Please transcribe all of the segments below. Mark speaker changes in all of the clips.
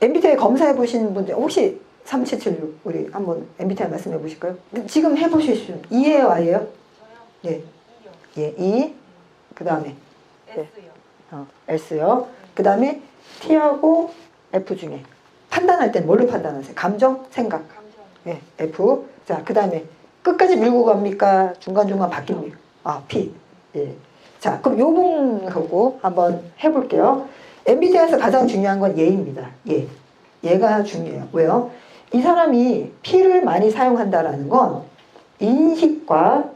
Speaker 1: MBTI 검사해 보신 분들 혹시 3776 우리 한번 MBTI 말씀해 보실까요? 지금 해보실 수 E예요, I예요?
Speaker 2: 저요?
Speaker 1: 예.
Speaker 2: E요.
Speaker 1: 예, E. 그 다음에
Speaker 2: S요.
Speaker 1: S요. 그 다음에 T하고 F 중에 판단할 땐 뭘로 판단하세요? 감정, 생각.
Speaker 2: 감정.
Speaker 1: 예, F. 자, 그 다음에 끝까지 밀고 갑니까? 중간중간 바뀝니까? 아, P. 예. 자, 그럼 요 부분하고 한번 해볼게요. MBTI에서 가장 중요한 건 예입니다. 예. 얘가 중요해요. 왜요? 이 사람이 P를 많이 사용한다라는 건 인식과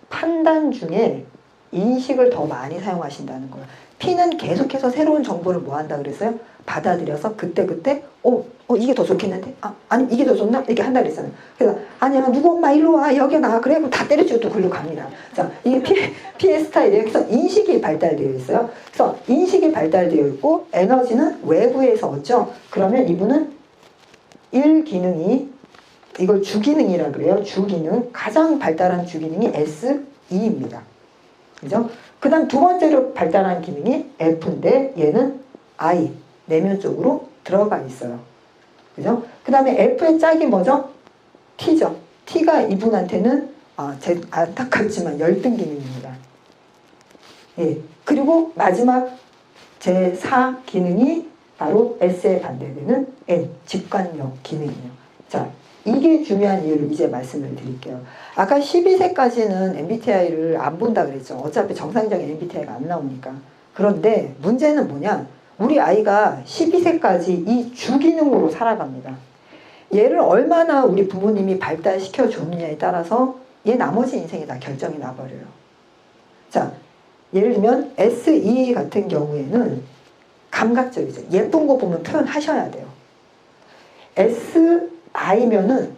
Speaker 1: 판단 중에 인식을 더 많이 사용하신다는 거예요. P는 계속해서 새로운 정보를 뭐 한다 그랬어요? 받아들여서 그때그때 이게 더 좋겠는데? 아니 이게 더 좋나? 이렇게 한다 그랬잖아요. 그래서 아니야 누구 엄마 일로 와 여기 나 그래 그럼 다 때려치고 또 글로 갑니다. 자, 이게 P의 스타일이에요. 그래서 인식이 발달되어 있어요. 그래서 인식이 발달되어 있고 에너지는 외부에서 얻죠. 그러면 이분은 1기능이 이걸 주기능이라 그래요. 주기능 가장 발달한 주기능이 SE입니다. 그죠? 그 다음 두 번째로 발달한 기능이 F인데 얘는 I 내면 쪽으로 들어가 있어요. 그죠? 그 다음에 F의 짝이 뭐죠? T죠. T가 이분한테는 안타깝지만 열등 기능입니다. 예. 그리고 마지막 제4 기능이 바로 S에 반대되는 N, 직관력 기능이에요. 자, 이게 중요한 이유를 이제 말씀을 드릴게요. 아까 12세까지는 MBTI를 안 본다 그랬죠. 어차피 정상적인 MBTI가 안 나오니까. 그런데 문제는 뭐냐? 우리 아이가 12세까지 이 주기능으로 살아갑니다. 얘를 얼마나 우리 부모님이 발달시켜 줬느냐에 따라서 얘 나머지 인생이 다 결정이 나버려요. 자, 예를 들면 SE 같은 경우에는 감각적이죠. 예쁜 거 보면 표현하셔야 돼요. SI면은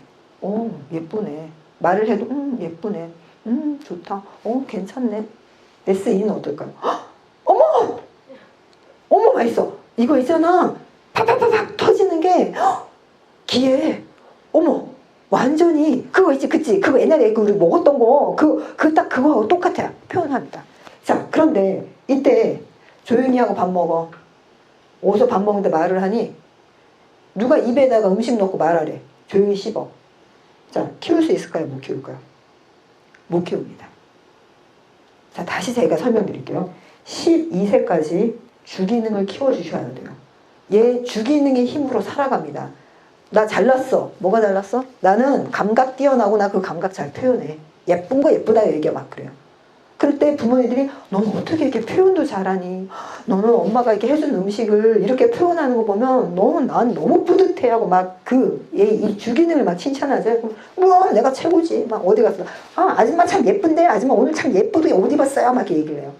Speaker 1: 예쁘네. 말을 해도 예쁘네. 좋다. 괜찮네. SE는 어떨까요? 어머! 어머 맛있어. 이거 있잖아. 팍팍팍팍 터지는 게 귀에 어머 완전히 그거 있지 그치 그거 옛날에 우리 먹었던 거 그 딱 그거하고 똑같아요. 표현합니다. 자, 그런데 이때 조용히 하고 밥 먹어. 어디서 밥 먹는데 말을 하니 누가 입에다가 음식 넣고 말하래. 조용히 씹어. 자, 키울 수 있을까요? 못 키울까요? 못 키웁니다. 자, 다시 제가 설명드릴게요. 12세까지 주기능을 키워주셔야 돼요. 얘 주기능의 힘으로 살아갑니다. 나 잘났어. 뭐가 잘났어? 나는 감각 뛰어나고 나 그 감각 잘 표현해. 예쁜 거 예쁘다 얘기야 막 그래요. 그럴 때 부모님들이 너는 어떻게 이렇게 표현도 잘하니? 너는 엄마가 이렇게 해준 음식을 이렇게 표현하는 거 보면 난 너무 뿌듯해하고 막 이 주기능을 막 칭찬하죠. 뭐 내가 최고지. 막 어디 갔어? 아줌마 참 예쁜데 아줌마 오늘 참 예쁘게 옷 입었어요. 막 이렇게 얘기를 해요.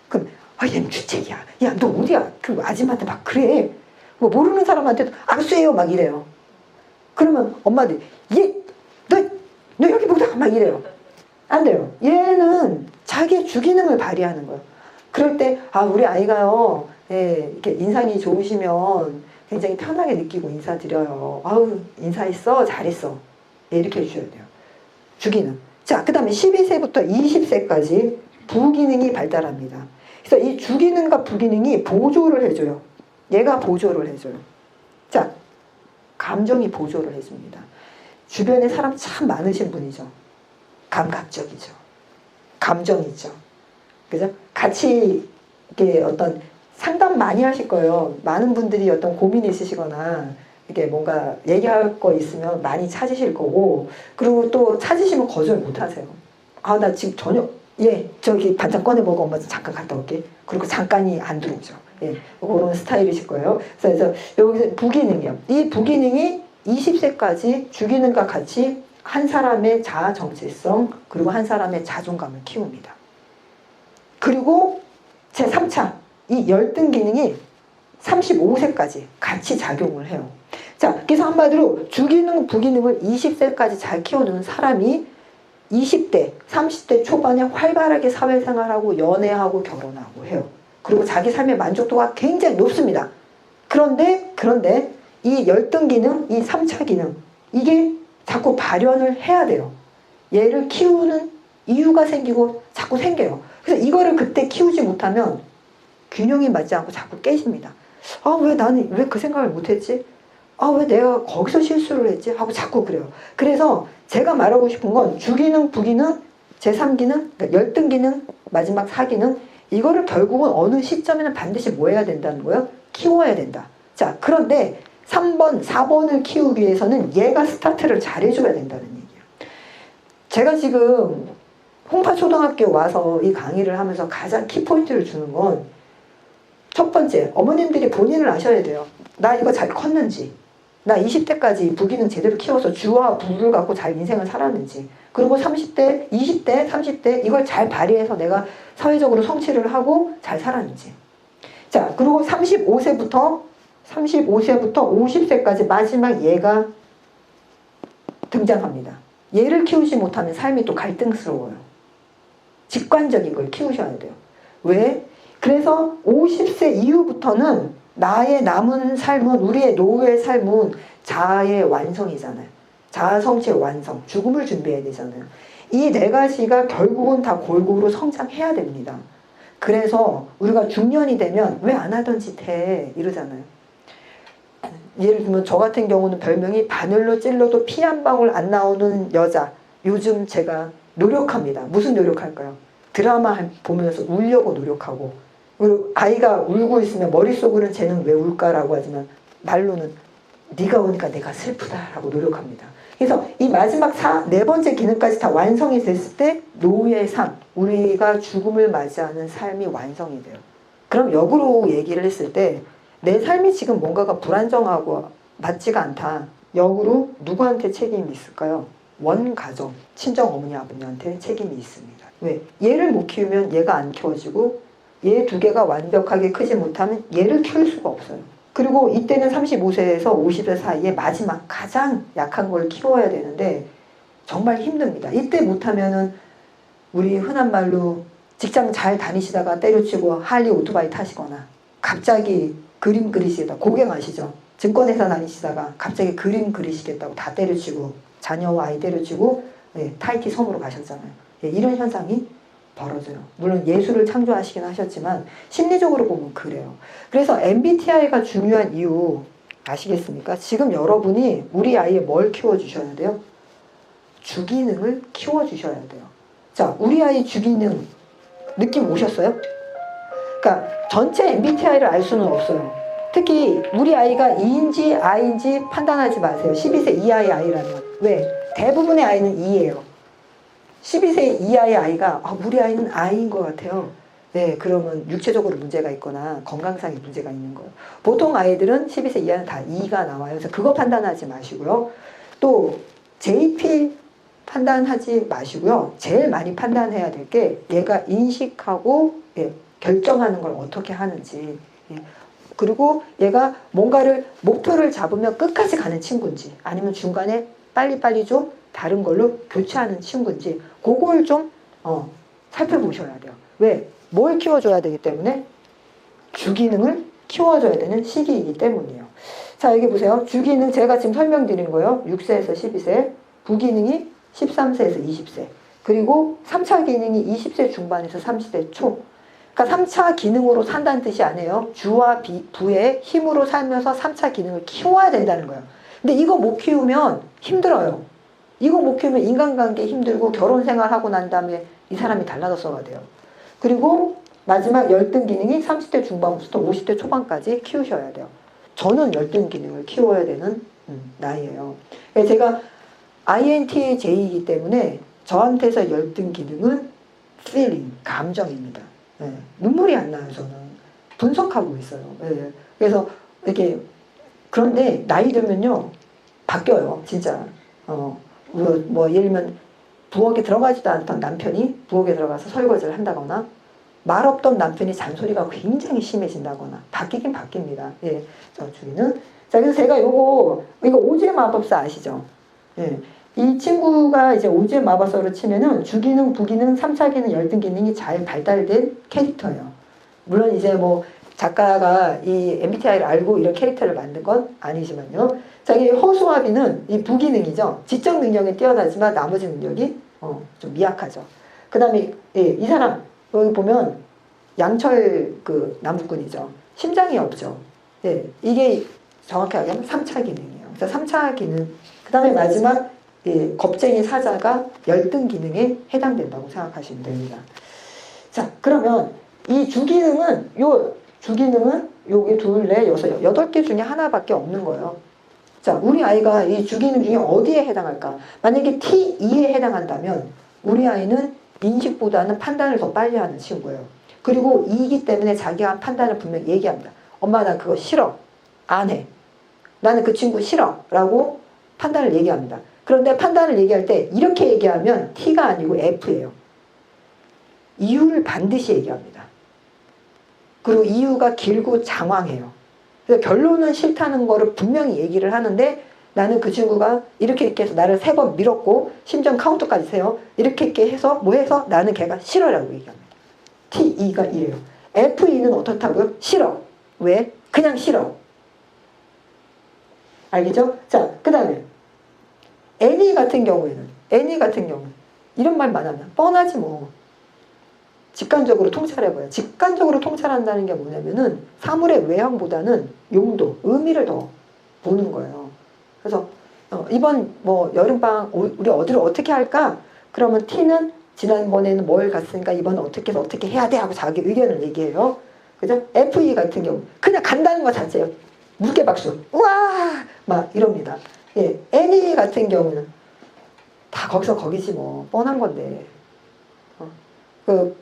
Speaker 1: 그럼 얘는 주책이야. 야 너 어디야? 그 아줌마한테 막 그래. 뭐 모르는 사람한테도 악수해요. 막 이래요. 그러면 엄마들이 너 여기 보다 막 이래요. 안 돼요. 얘는 자기의 주기능을 발휘하는 거예요. 그럴 때 우리 아이가요 이렇게 인상이 좋으시면 굉장히 편하게 느끼고 인사드려요. 인사했어? 잘했어. 이렇게 해주셔야 돼요. 주기능. 자, 그 다음에 12세부터 20세까지 부기능이 발달합니다. 그래서 이 주기능과 부기능이 보조를 해줘요. 얘가 보조를 해줘요. 자, 감정이 보조를 해줍니다. 주변에 사람 참 많으신 분이죠. 감각적이죠. 감정이죠. 그죠? 같이 이렇게 어떤 상담 많이 하실 거예요. 많은 분들이 어떤 고민이 있으시거나 이렇게 뭔가 얘기할 거 있으면 많이 찾으실 거고, 그리고 또 찾으시면 거절 못 하세요. 나 지금 저기 반찬 꺼내 먹어. 엄마 잠깐 갔다 올게. 그리고 잠깐이 안 들어오죠. 그런 스타일이실 거예요. 그래서 여기서 부기능이요. 이 부기능이 20세까지 주기능과 같이 한 사람의 자아 정체성 그리고 한 사람의 자존감을 키웁니다. 그리고 제3차 이 열등 기능이 35세까지 같이 작용을 해요. 자, 그래서 한마디로 주기능, 부기능을 20세까지 잘 키워주는 사람이 20대, 30대 초반에 활발하게 사회생활하고 연애하고 결혼하고 해요. 그리고 자기 삶의 만족도가 굉장히 높습니다. 그런데 이 열등 기능, 이 3차 기능 이게 자꾸 발현을 해야 돼요. 얘를 키우는 이유가 생기고 자꾸 생겨요. 그래서 이거를 그때 키우지 못하면 균형이 맞지 않고 자꾸 깨집니다. 아, 왜 나는 왜 그 생각을 못했지? 아, 왜 내가 거기서 실수를 했지? 하고 자꾸 그래요. 그래서 제가 말하고 싶은 건 주기능, 부기능, 제3기능, 그러니까 열등기능, 마지막 사기능, 이거를 결국은 어느 시점에는 반드시 뭐 해야 된다는 거예요? 키워야 된다. 자, 그런데 3번, 4번을 키우기 위해서는 얘가 스타트를 잘해줘야 된다는 얘기예요. 제가 지금 홍파초등학교 와서 이 강의를 하면서 가장 키포인트를 주는 건 첫 번째, 어머님들이 본인을 아셔야 돼요. 나 이거 잘 컸는지, 나 20대까지 부기능 제대로 키워서 주와 부를 갖고 잘 인생을 살았는지, 그리고 30대, 20대, 30대 이걸 잘 발휘해서 내가 사회적으로 성취를 하고 잘 살았는지. 자, 그리고 35세부터 50세까지 마지막 얘가 등장합니다. 얘를 키우지 못하면 삶이 또 갈등스러워요. 직관적인 걸 키우셔야 돼요. 왜? 그래서 50세 이후부터는 나의 남은 삶은, 우리의 노후의 삶은 자아의 완성이잖아요. 자아 성취의 완성, 죽음을 준비해야 되잖아요. 이 네 가지가 결국은 다 골고루 성장해야 됩니다. 그래서 우리가 중년이 되면 왜 안 하던 짓 해? 이러잖아요. 예를 들면 저 같은 경우는 별명이 바늘로 찔러도 피 한 방울 안 나오는 여자. 요즘 제가 노력합니다. 무슨 노력할까요? 드라마 보면서 울려고 노력하고, 그리고 아이가 울고 있으면 머릿속으로는 쟤는 왜 울까라고 하지만 말로는 네가 오니까 내가 슬프다라고 노력합니다. 그래서 이 마지막 네 번째 기능까지 다 완성이 됐을 때 노후의 삶, 우리가 죽음을 맞이하는 삶이 완성이 돼요. 그럼 역으로 얘기를 했을 때 내 삶이 지금 뭔가가 불안정하고 맞지가 않다. 역으로 누구한테 책임이 있을까요? 원가정, 친정 어머니 아버님한테 책임이 있습니다. 왜? 얘를 못 키우면 얘가 안 키워지고, 얘 두 개가 완벽하게 크지 못하면 얘를 키울 수가 없어요. 그리고 이때는 35세에서 50세 사이에 마지막 가장 약한 걸 키워야 되는데 정말 힘듭니다. 이때 못하면은 우리 흔한 말로 직장 잘 다니시다가 때려치고 할리 오토바이 타시거나, 갑자기 그림 그리시겠다, 고객 아시죠? 증권회사 다니시다가 갑자기 그림 그리시겠다고 다 때려치고, 자녀와 아이 때려치고 타이티 섬으로 가셨잖아요. 이런 현상이 벌어져요. 물론 예술을 창조하시긴 하셨지만 심리적으로 보면 그래요. 그래서 MBTI가 중요한 이유 아시겠습니까? 지금 여러분이 우리 아이에 뭘 키워주셔야 돼요? 주기능을 키워주셔야 돼요. 자, 우리 아이 주기능 느낌 오셨어요? 그러니까 전체 MBTI를 알 수는 없어요. 특히 우리 아이가 E인지 I인지 판단하지 마세요. 12세 이하의 아이라면. 왜? 대부분의 아이는 E예요. 12세 이하의 아이가 우리 아이는 I인 것 같아요. 네, 그러면 육체적으로 문제가 있거나 건강상의 문제가 있는 거예요. 보통 아이들은 12세 이하는 다 E가 나와요. 그래서 그거 판단하지 마시고요. 또 JP 판단하지 마시고요. 제일 많이 판단해야 될 게 얘가 인식하고 결정하는 걸 어떻게 하는지, 그리고 얘가 뭔가를 목표를 잡으면 끝까지 가는 친구인지, 아니면 중간에 빨리빨리 좀 다른 걸로 교체하는 친구인지, 그걸 좀 살펴보셔야 돼요. 왜? 뭘 키워줘야 되기 때문에? 주기능을 키워줘야 되는 시기이기 때문이에요. 자, 여기 보세요. 주기능 제가 지금 설명드린 거예요. 6세에서 12세, 부기능이 13세에서 20세, 그리고 3차 기능이 20세 중반에서 30대 초. 그러니까 3차 기능으로 산다는 뜻이 아니에요. 주와 부의 힘으로 살면서 3차 기능을 키워야 된다는 거예요. 근데 이거 못 키우면 힘들어요. 이거 못 키우면 인간관계 힘들고 결혼 생활하고 난 다음에 이 사람이 달라졌어야 돼요. 그리고 마지막 열등 기능이 30대 중반부터 50대 초반까지 키우셔야 돼요. 저는 열등 기능을 키워야 되는 나이예요. 제가 INTJ이기 때문에 저한테서 열등 기능은 feeling, 감정입니다. 눈물이 안 나요, 저는. 분석하고 있어요. 그래서 이렇게, 그런데 나이 들면요, 바뀌어요, 진짜. 뭐 예를 들면 부엌에 들어가지도 않던 남편이 부엌에 들어가서 설거지를 한다거나, 말 없던 남편이 잔소리가 굉장히 심해진다거나, 바뀌긴 바뀝니다. 저 주기는. 자, 그래서 제가 이거 오즈의 마법사 아시죠? 이 친구가 이제 오즈의 마법사로 치면은 주기능, 부기능, 3차 기능, 열등 기능이 잘 발달된 캐릭터예요. 물론 이제 뭐 작가가 이 MBTI를 알고 이런 캐릭터를 만든 건 아니지만요. 자, 이 허수아비는 이 부기능이죠. 지적 능력이 뛰어나지만 나머지 능력이 좀 미약하죠. 그 다음에 이 사람 여기 보면 양철 그 나무꾼이죠. 심장이 없죠. 네, 이게 정확히 하면 3차 기능이에요. 그래서 3차 기능, 그 다음에 마지막 예, 겁쟁이 사자가 열등 기능에 해당된다고 생각하시면 됩니다. 자, 그러면 이 주기능은 여기 둘, 넷, 여섯, 8개 중에 하나밖에 없는 거예요. 자, 우리 아이가 이 주기능 중에 어디에 해당할까? 만약에 T2에 해당한다면 우리 아이는 인식보다는 판단을 더 빨리 하는 친구예요. 그리고 2이기 때문에 자기가 판단을 분명히 얘기합니다. 엄마 나 그거 싫어. 안 해. 나는 그 친구 싫어. 라고 판단을 얘기합니다. 그런데 판단을 얘기할 때 이렇게 얘기하면 T가 아니고 F예요. 이유를 반드시 얘기합니다. 그리고 이유가 길고 장황해요. 그래서 결론은 싫다는 거를 분명히 얘기를 하는데 나는 그 친구가 이렇게 해서 나를 3번 밀었고 심지어 카운터까지 세요. 이렇게 해서 뭐 해서 나는 걔가 싫어라고 얘기합니다. T2가 이래요. F2는 어떻다고요? 싫어. 왜? 그냥 싫어. 알겠죠? 자, 그 다음에 N이 같은 경우에는 이런 말만 하면 뻔하지 뭐. 직관적으로 통찰해봐요. 직관적으로 통찰한다는 게 뭐냐면은 사물의 외형보다는 용도, 의미를 더 보는 거예요. 그래서 이번 뭐 여름방 우리 어디를 어떻게 할까? 그러면 T는 지난번에는 뭘 갔으니까 이번에 어떻게 해야 돼 하고 자기 의견을 얘기해요. 그죠? FE 같은 경우 그냥 간다는 것 자체예요. 물개박수. 우와! 막 이럽니다. 예, NE 같은 경우는 다 거기서 거기지 뭐 뻔한 건데.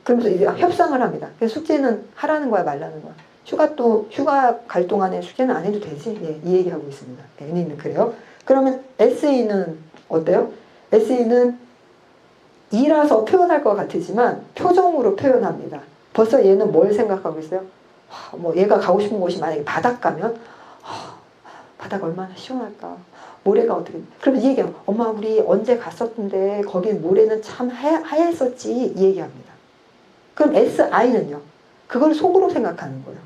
Speaker 1: 그러면서 이제 협상을 합니다. 그래서 숙제는 하라는 거야 말라는 거야. 휴가 갈 동안에 숙제는 안 해도 되지? 예, 이 얘기하고 있습니다. N이는 그래요. 그러면 SE는 어때요? SE는 E라서 표현할 것 같으지만 표정으로 표현합니다. 벌써 얘는 뭘 생각하고 있어요? 뭐 얘가 가고 싶은 곳이 만약에 바닷가면 바다가 얼마나 시원할까? 모래가 어떻게? 그러면 이 얘기해요. 엄마 우리 언제 갔었는데 거기 모래는 참 하얘었지 이 얘기합니다. 그럼 SI는요? 그걸 속으로 생각하는 거예요.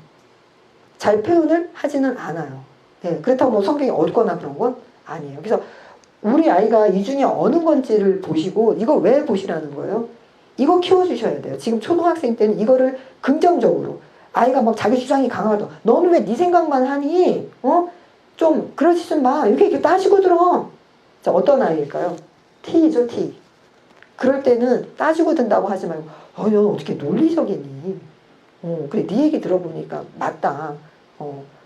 Speaker 1: 잘 표현을 하지는 않아요. 예, 그렇다고 뭐 성격이 어둡거나 그런 건 아니에요. 그래서 우리 아이가 이 중에 어느 건지를 보시고 이거 왜 보시라는 거예요? 이거 키워주셔야 돼요. 지금 초등학생 때는 이거를 긍정적으로 아이가 막 자기 주장이 강하다. 너는 왜 네 생각만 하니? 좀 그러지 좀 마. 이렇게 따지고 들어. 자, 어떤 아이일까요? T죠, T. 그럴 때는 따지고 든다고 하지 말고 너는 어떻게 논리적이니? 그래 네 얘기 들어보니까 맞다.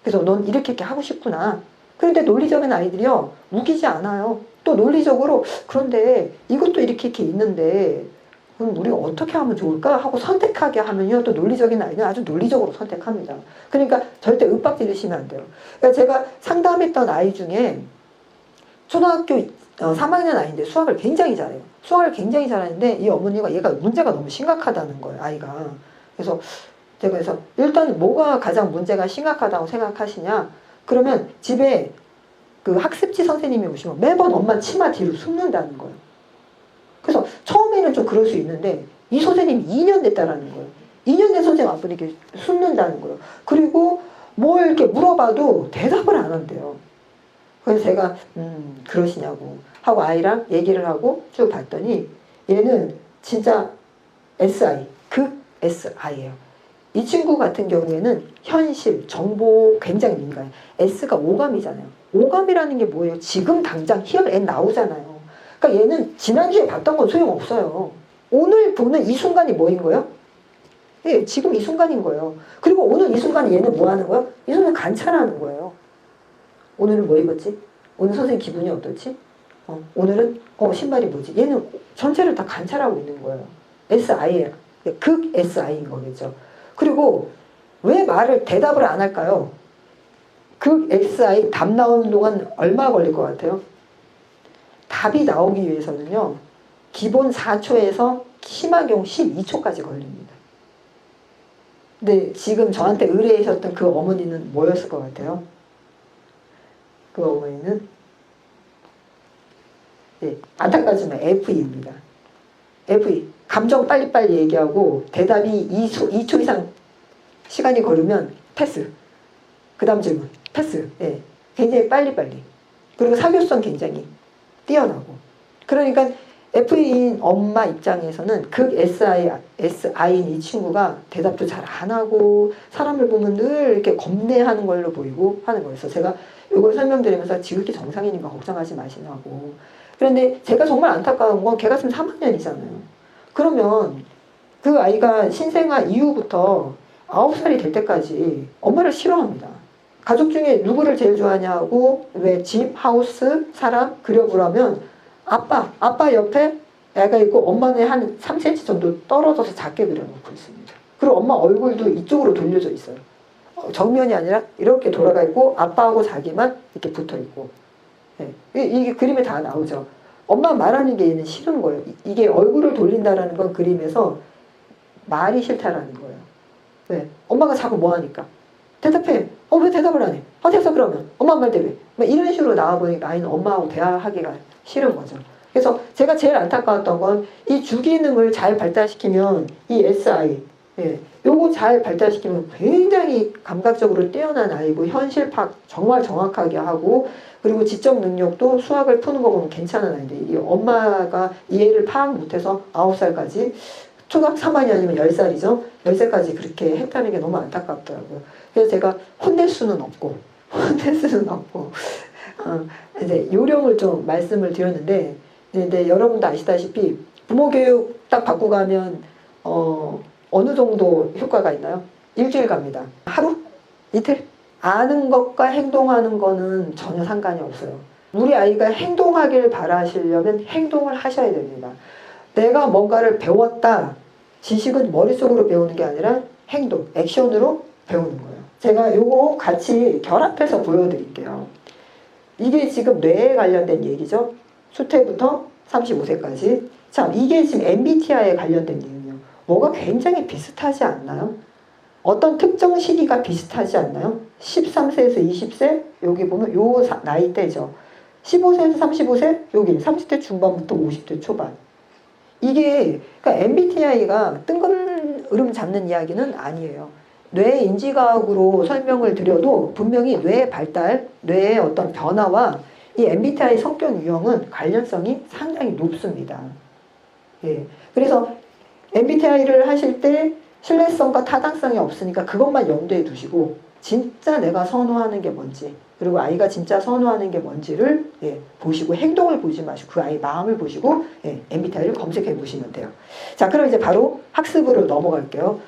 Speaker 1: 그래서 넌 이렇게 하고 싶구나. 그런데 논리적인 아이들이요 우기지 않아요. 또 논리적으로 그런데 이것도 이렇게 있는데 그럼 우리가 어떻게 하면 좋을까 하고 선택하게 하면요 또 논리적인 아이는 아주 논리적으로 선택합니다. 그러니까 절대 윽박 지르시면 안 돼요. 그러니까 제가 상담했던 아이 중에 초등학교 3학년 아이인데 수학을 굉장히 잘해요. 수학을 굉장히 잘하는데 이 어머니가 얘가 문제가 너무 심각하다는 거예요, 아이가. 그래서 제가 그래서 일단 뭐가 가장 문제가 심각하다고 생각하시냐? 그러면 집에 그 학습지 선생님이 오시면 매번 엄마 치마 뒤로 숨는다는 거예요. 그래서 처음에는 좀 그럴 수 있는데 이 선생님이 2년 됐다라는 거예요. 2년 된 선생님 앞으로 이렇게 숨는다는 거예요. 그리고 뭘 이렇게 물어봐도 대답을 안 한대요. 그래서 제가 그러시냐고 하고 아이랑 얘기를 하고 쭉 봤더니 얘는 진짜 SI, 극 SI예요. 이 친구 같은 경우에는 현실, 정보 굉장히 민감해요. S가 오감이잖아요. 오감이라는 게 뭐예요? 지금 당장 here and now잖아요. 그러니까 얘는 지난주에 봤던 건 소용없어요. 오늘 보는 이 순간이 뭐인 거예요? 예, 지금 이 순간인 거예요. 그리고 오늘 이 순간에 얘는 뭐 하는 거예요? 이 순간 관찰하는 거예요. 오늘은 뭐 입었지? 오늘 선생님 기분이 어떻지? 오늘은 신발이 뭐지? 얘는 전체를 다 관찰하고 있는 거예요. SI예요. 극 SI인 거겠죠. 그리고 왜 대답을 안 할까요? 극 SI 답 나오는 동안 얼마 걸릴 것 같아요? 답이 나오기 위해서는요. 기본 4초에서 심한 경우 12초까지 걸립니다. 근데 지금 저한테 의뢰하셨던 그 어머니는 뭐였을 것 같아요? 그 어머니는 안타깝지만 FE입니다. FE. 감정 빨리빨리 얘기하고 대답이 2초 이상 시간이 걸으면 패스. 그 다음 질문. 패스. 예. 굉장히 빨리빨리. 그리고 사교성 굉장히 뛰어나고. 그러니까 F인 엄마 입장에서는 극 S인 이 친구가 대답도 잘 안 하고 사람을 보면 늘 이렇게 겁내하는 걸로 보이고 하는 거예요. 그래서 제가 이걸 설명드리면서 지극히 정상이니까 걱정하지 마시라고. 그런데 제가 정말 안타까운 건 걔가 지금 3학년이잖아요. 그러면 그 아이가 신생아 이후부터 9살이 될 때까지 엄마를 싫어합니다. 가족 중에 누구를 제일 좋아하냐고 왜 집, 하우스, 사람 그려보라면 아빠 옆에 애가 있고 엄마는 한 3cm 정도 떨어져서 작게 그려놓고 있습니다. 그리고 엄마 얼굴도 이쪽으로 돌려져 있어요. 정면이 아니라 이렇게 돌아가 있고 아빠하고 자기만 이렇게 붙어 있고. 네. 이게 그림에 다 나오죠. 엄마 말하는 게 얘는 싫은 거예요. 이게 얼굴을 돌린다라는 건 그림에서 말이 싫다라는 거예요. 왜? 엄마가 자꾸 뭐 하니까. 대답해. 왜 대답을 안 해? 됐어 그러면. 엄마 말 대로 해. 이런 식으로 나와보니까 아이는 엄마하고 대화하기가 싫은 거죠. 그래서 제가 제일 안타까웠던 건 이 주기능을 잘 발달시키면 이 SI 요거 잘 발달시키면 굉장히 감각적으로 뛰어난 아이고 현실 파악 정말 정확하게 하고 그리고 지적 능력도 수학을 푸는 거 보면 괜찮은 아이인데 이 엄마가 이해를 파악 못해서 9살까지 초등 3학년이면 10살이죠. 10살까지 그렇게 했다는 게 너무 안타깝더라고요. 그래서 제가 혼낼 수는 없고 이제 요령을 좀 말씀을 드렸는데 근데 여러분도 아시다시피 부모 교육 딱 받고 가면 어느 정도 효과가 있나요? 일주일 갑니다. 하루? 이틀? 아는 것과 행동하는 거는 전혀 상관이 없어요. 우리 아이가 행동하길 바라시려면 행동을 하셔야 됩니다. 내가 뭔가를 배웠다. 지식은 머릿속으로 배우는 게 아니라 행동, 액션으로 배우는 거예요. 제가 요거 같이 결합해서 보여드릴게요. 이게 지금 뇌에 관련된 얘기죠. 수태부터 35세까지. 참, 이게 지금 MBTI에 관련된 얘기예요. 뭐가 굉장히 비슷하지 않나요? 어떤 특정 시기가 비슷하지 않나요? 13세에서 20세? 여기 보면 요 나이대죠. 15세에서 35세? 여기 30대 중반부터 50대 초반. 이게 그러니까 MBTI가 뜬금으름 잡는 이야기는 아니에요. 뇌 인지과학으로 설명을 드려도 분명히 뇌의 발달, 뇌의 어떤 변화와 이 MBTI 성격 유형은 관련성이 상당히 높습니다. 예. 그래서 MBTI를 하실 때 신뢰성과 타당성이 없으니까 그것만 염두에 두시고 진짜 내가 선호하는 게 뭔지 그리고 아이가 진짜 선호하는 게 뭔지를 보시고 행동을 보지 마시고 그 아이 마음을 보시고 MBTI를 검색해 보시면 돼요. 자, 그럼 이제 바로 학습으로 넘어갈게요.